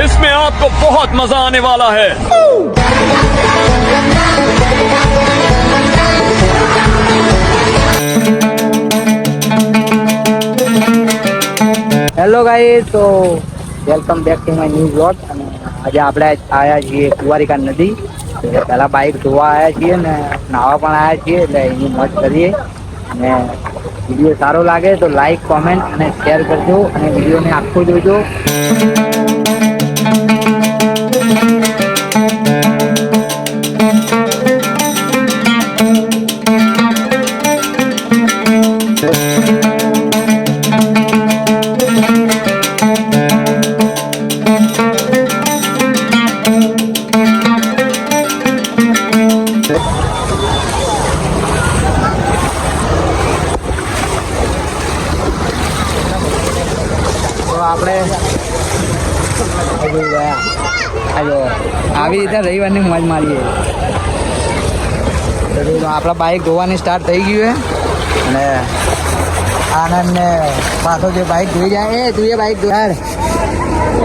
इसमें आपको बहुत मजा आने वाला है। હેલો ગાઈસ, તો welcome back to my new blog. અને આજે આપણે આવ્યા છીએ કુંવારિકા નદી। પહેલાં બાઇક ધોવા આવ્યા છીએ ને નાહવા પણ આવ્યા છીએ, એટલે એની મોજ કરીએ। અને વિડીયો સારો લાગે તો લાઈક, કોમેન્ટ અને શેર કરજો, અને વિડીયોને આખો જોજો। આપણે આવી રીતે રવિવારની મોજ મારીએ। આપણા બાઇક ધોવાની સ્ટાર્ટ થઈ ગયું છે, અને આનંદને પાછો જે બાઇક ધોઈ જાય, એ તું એ બાઇક ધોયાર,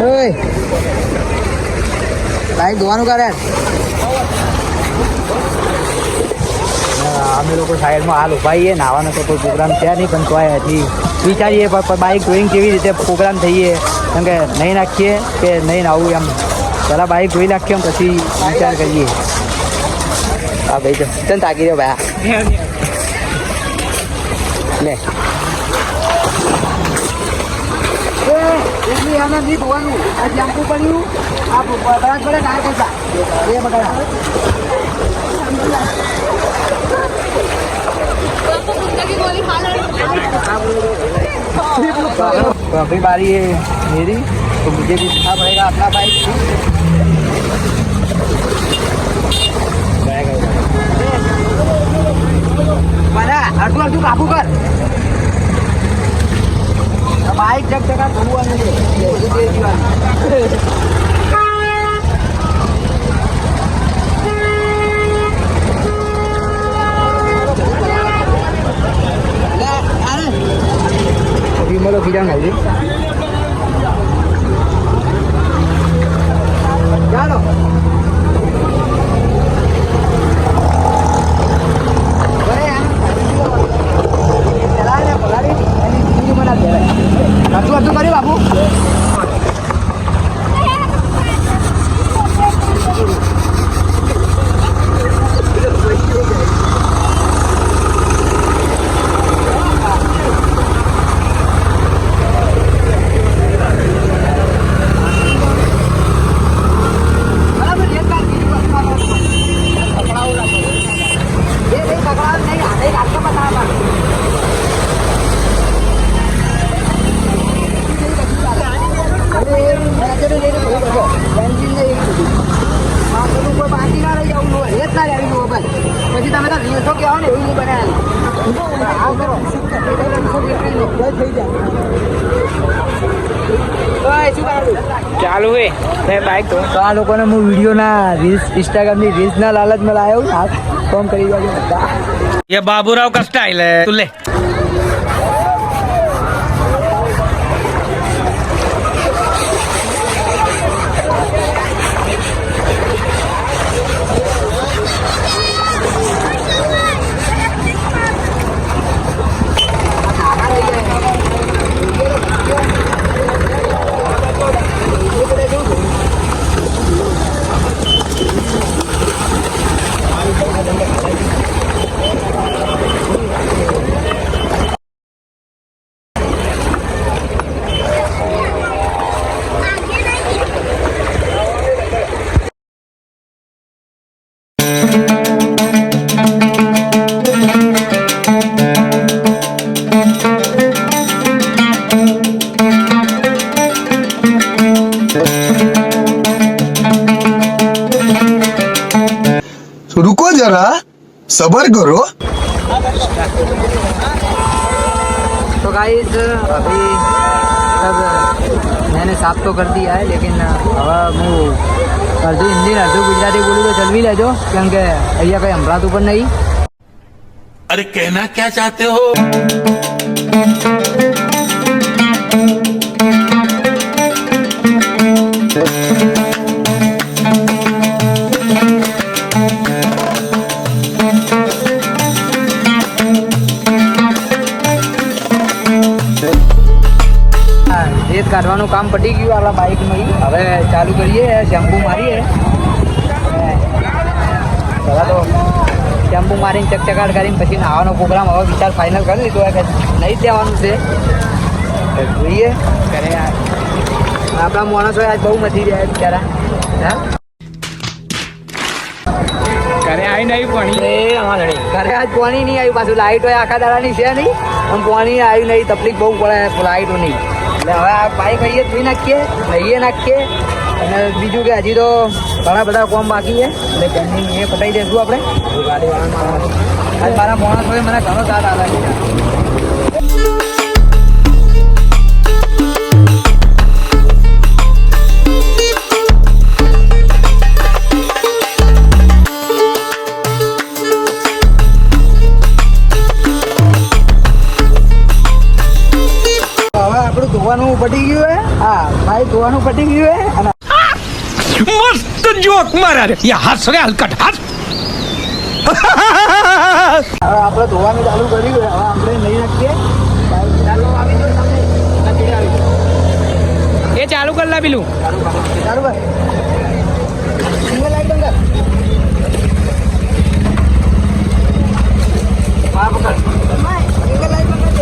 ઓય બાઇક ધોવાનું કરે। અમે લોકો સાઈડમાં હાલ ઉભા છીએ, નાવાનો તો કોઈ પ્રોગ્રામ છે નહીં, પણ તો હજી વિચારીએ બાઇક ધોઈને કેવી રીતે પ્રોગ્રામ થઈએ, કેમ કે નહીં નાખીએ કે નહીં આવું એમ પહેલાં બાઇક ધોઈ નાખીએ એમ પછી વિચાર કરીએ। હા ભાઈ, તો ચલ તાકી રહ્યો ભાઈ, લે એટલી આનંદ નહીં ધોવાનું, આ જામકું પડ્યું, આ બરાબર પડે ના કરતા એ બગાડા। तो अभी बारी है मेरी, तो मुझे भी सीखना पड़ेगा अपना बाइक। अर्धू अर्धू काबू कर, बाइक जग जगह धुआ नहीं malo bilang aja. Chalo. Boleh ya? Jalan ya, boleh. Ini mana jalan? Atu kali babu. ચાલુ હે બાઇક તો આ લોકોને હું વિડીયોના રીલ્સ, इंस्टाग्राम ની રીલ્સના લાલચમાં લાવ્યો છું। હાથ ફોન કરી દેજો બધા। ये बाबूराव का स्टाइल है, तू ले। रुको जरा, सबर करो। तो गाइस अभी सब मैंने साफ तो कर दिया है, लेकिन हवा मैं अर्धू हिंदी अर्धू गुजराती बोलूँ तो चल भी लेजो, क्योंकि अहिया कहीं संभळाતું પણ नहीं। अरे कहना क्या चाहते हो? રેત કાઢવાનું કામ પતી ગયું આપણા બાઇકમાં. હવે ચાલુ કરીએ, શેમ્પુ મારીએ. પહેલાં તો શેમ્પુ મારીને ચકચકાટ કરીને પછી નાવાનો પ્રોગ્રામ હવે વિચાર ફાઇનલ કરી લીધો કે નહીં જ દેવાનું છે. જોઈએ ઘરે આપણા માણસો આજ બહુ મથી રહ્યા બિચારા. હા ઘરે આવી નહીં પણ ઘરે આજ પાણી નહીં આવ્યું, પાછું લાઇટ હોય આખા દાડાની છે નહીં, પણ પાણી આવ્યું નહીં, તકલીફ બહુ પડે લાઇટો નહીં. એટલે હવે આ બાઈક અહીંયા ધોઈ નાખીએ, લઈએ નાખીએ. અને બીજું કે હજી તો ઘણા બધા કામ બાકી છે, એટલે પેન્ડિંગ એ પતાવી દઈશું આપણે. આજ મારા માણસોએ મને ઘણો સાથ આવે છે. ધોવાનું પટી ગયું હે. હા ભાઈ ધોવાનું પટી ગયું હે. અને મસ્ત જોક મારા રે યા હસ રે હલકટ હસ. હવે આપણે ધોવાનું ચાલુ કર્યું. હવે આપણે નહીં નાખીએ. ચાલો આવી જાઓ તમે. એ ચાલુ કર લા પેલું. ચાલુ ભાઈ સિંગલ લાઈટ બંધ કર. હા પકડ. સિંગલ લાઈટ બંધ કર.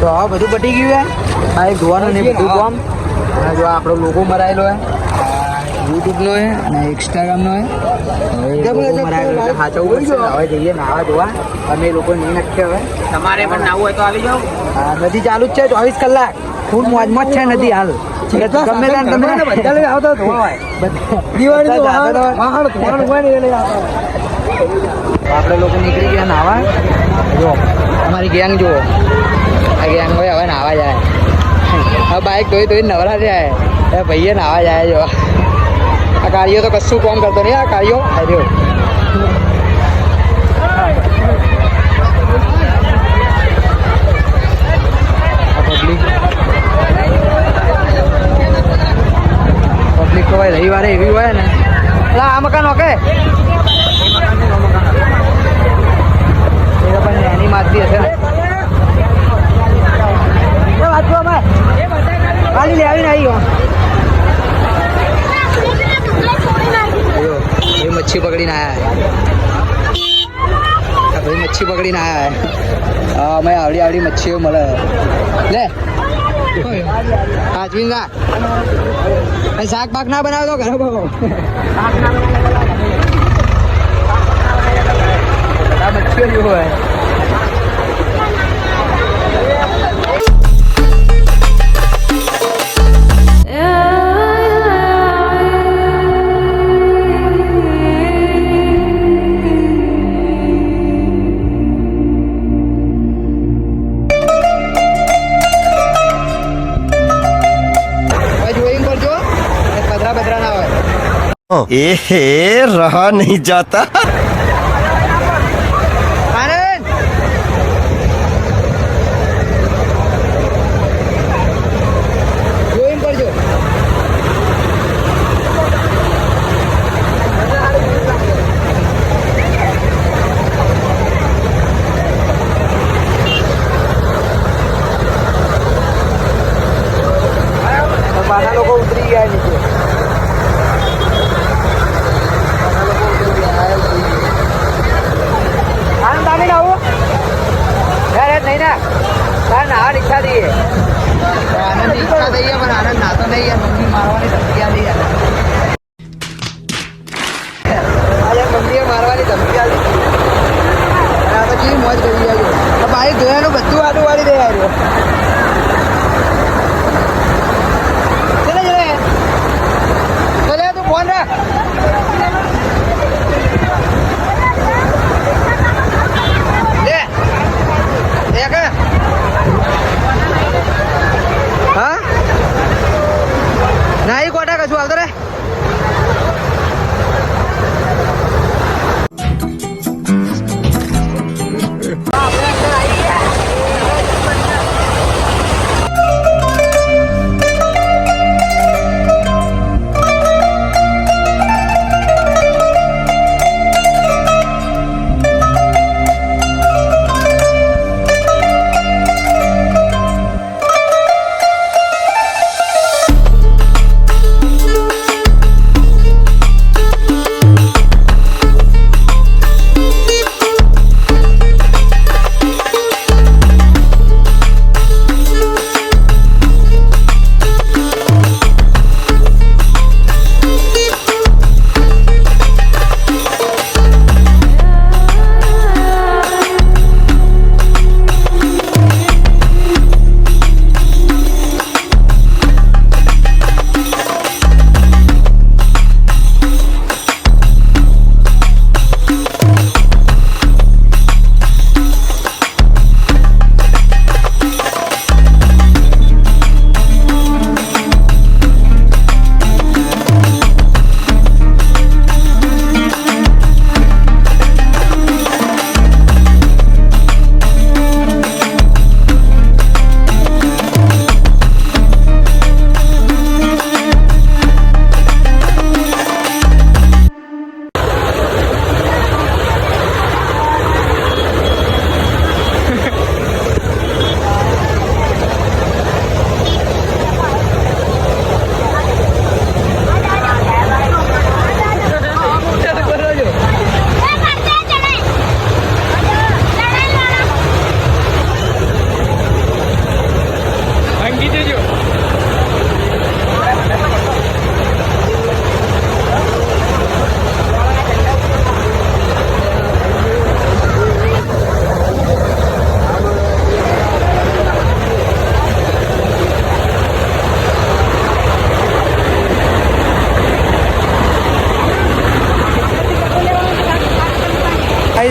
તો હવે બધું પટી ગયું હે. બાઈક ધોવાનું ને બધું કામ. અને જો આપણો લોગો મરાયેલો હે, યુટ્યુબનો હે અને ઇન્સ્ટાગ્રામનો હે. હવે લોગો મરાયેલો એટલે સાચવવું પડશે. હવે જઈએ નાવા ધોવા. અમે લોકો નહીં નાખીએ. હવે તમારે પણ નાવું હોય તો આવી જાઓ. હા નદી ચાલુ જ છે 24 કલાક. ફૂલ મોજમાં જ છે નદી હાલ. ગમે ત્યાં તમે બધા લઈ આવતો ધોવા દિવાળી આપણે લોકો નીકળી ગયા નાવા. જો અમારી ગેંગ જુઓ. આ ગેંગ હોય હવે નાવા જાય. હવે બાઇક ધોઈ નવરા જાય. એ ભાઈએ નાવા જાય. જો આ કાર્યો તો કશું કામ કરતો નહીં. આ કાર્યો આવ્યો. પબ્લિક તો ભાઈ રવિવારે એવી હોય ને. એટલે આ મકાન ઓકે એ પણ એની માથથી હશે ને. ખાલી લે આવીને આવી ગયો. એ મચ્છી પકડીને આવ્યા. ભાઈ મચ્છી પકડીને આવ્યા. હા અમે આવડી આવડી મચ્છીઓ મળે. લે હાજવી ના શાક પાક ના બનાવતો ઘરે બહુ મચ્છીઓ જેવું હોય. एहे रहा नहीं जाता. आनंद જોઈન કરજો.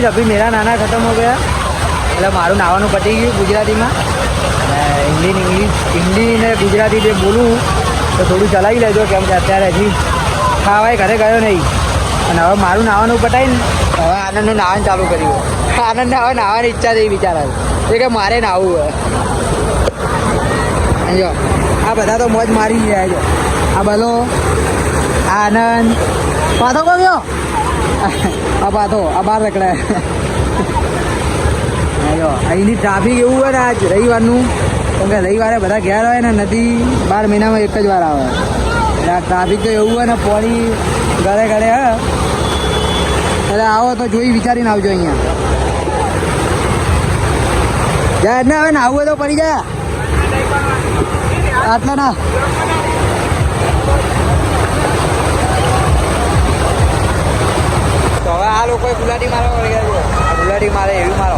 गाइस अभी मेरा नाना खत्म हो गया એટલે મારું નાવાનું પતી ગયું ગુજરાતીમાં અને હિન્દી ને ગુજરાતી જે બોલું તો થોડું ચલાવી લેજો કેમ કે અત્યારે હજી ખાવાય ઘરે ગયો નહીં અને હવે મારું નાવાનું પતાવીને હવે આનંદનું નાવાનું ચાલુ કર્યું આનંદને હવે નાવાની ઈચ્છા થઈ વિચાર એ કે મારે નાહવું હોય જો આ બધા તો મોજ મારી ગયા જો આ બધો આનંદ પાથો કો ગયો આ પાથો આ બાર રખડાય જો અહીંની ટ્રાફિક એવું હોય ને આજ રવિવારનું કેમ કે રવિવારે બધા ઘેર હોય ને નદી 12 મહિનામાં એક જ વાર આવે એટલે આ ટ્રાફિક તો એવું હોય ને પોણી ગળે ગળે હ એટલે આવો તો જોઈ વિચારીને આવજો અહીંયા જાય ને હવે નાવું હોય તો પડી જાય આટલા ના તો હવે આ લોકોએ ગુલાટી મારવા પડી ગયા છે ગુલાટી મારે એવી મારો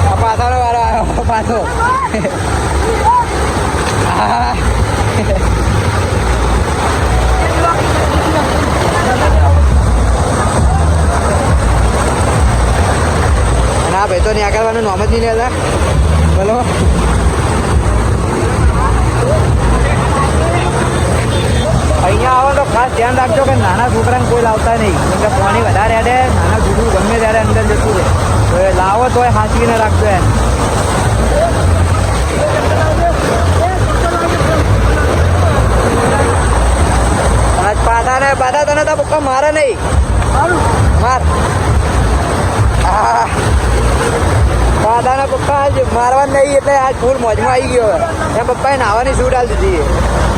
આ પાછળનો વારો આવ્યો પાછો ના ભાઈ તો ત્યાં કરવાનું નોમ જ નહીં લેતા બોલો અહીંયા આવો તો ખાસ ધ્યાન રાખજો કે નાના છોકરાને કોઈ લાવતા નહીં કેમ કે પાણી વધારે અડે નાના છોકરું ગમે ત્યારે અંદર જતું રહે તો એ લાવો તોય હાંચવીને રાખજો એમ પાતા તને તો પપ્પા મારે નહીં માર પાતાના પપ્પા આજ મારવા નહીં એટલે આજ ફૂલ મોજમાં આવી ગયો એમ પપ્પાએ નાહવાની છૂટ આલી દીધી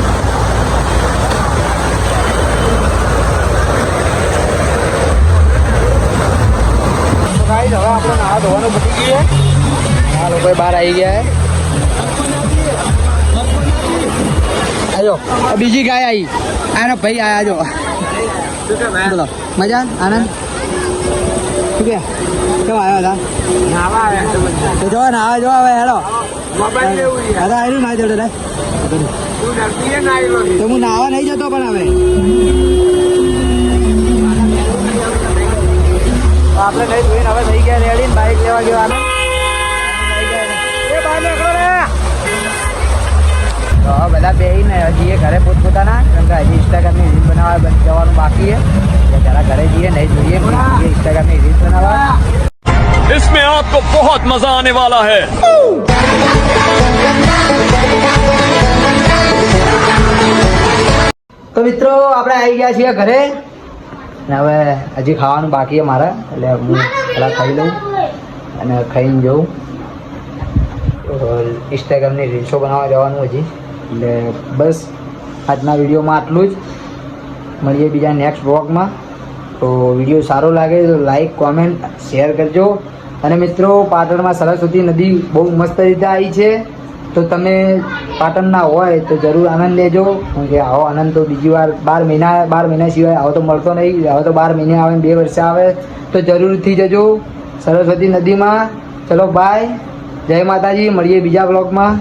હવે આપણે નાવા ધોવાનું પતી ગયું આ લોકો બહાર આવી ગયા આજો બીજી ગાય આવી આનો ભાઈ આયા જો બોલો મજા આનંદ શું કે કેમ આવ્યા હતા તો જો નાવા જો હવે હેલો દાદા આવ્યું મારી જોડે તો હું નાવા નહીં જતો પણ હવે આપણે નહીં ધોઈને હવે થઈ ગયા રેડી બાઈક લેવા ગયો આનંદ તો હવે બધા બેસીને જઈએ ઘરે પોતપોતાના કેમ કે હજી ઇન્સ્ટાગ્રામની રીલ બનાવવા જવાનું બાકી છે એટલે જરા ઘરે જઈએ નહીં જોઈએ ઇન્સ્ટાગ્રામની રીલ બનાવવા इसमें आपको बहुत मजा आने वाला है તો મિત્રો આપણે આવી ગયા છીએ ઘરે ને હવે હજી ખાવાનું બાકી છે મારે એટલે હું પહેલાં ખાઈ લઉં અને ખાઈને જઉં ઇન્સ્ટાગ્રામની રીલ્સો બનાવવા જવાનું હજી એટલે બસ આજના વિડીયોમાં આટલું જ મળીએ બીજા નેક્સ્ટ બ્લોગમાં તો વિડીયો સારો લાગે તો લાઈક કોમેન્ટ શેર કરજો અને મિત્રો પાટણમાં સરસ્વતી નદી બહુ મસ્ત રીતે આવી છે તો તમે પાટણના હોય તો જરૂર આનંદ લેજો કારણ કે આવો આનંદ તો બીજી વાર 12 મહિના સિવાય આવો તો મળતો નહીં હવે તો 12 મહિને આવે 2 વર્ષે આવે તો જરૂરથી જજો સરસ્વતી નદીમાં ચલો બાય જય માતાજી મળીએ બીજા બ્લોગમાં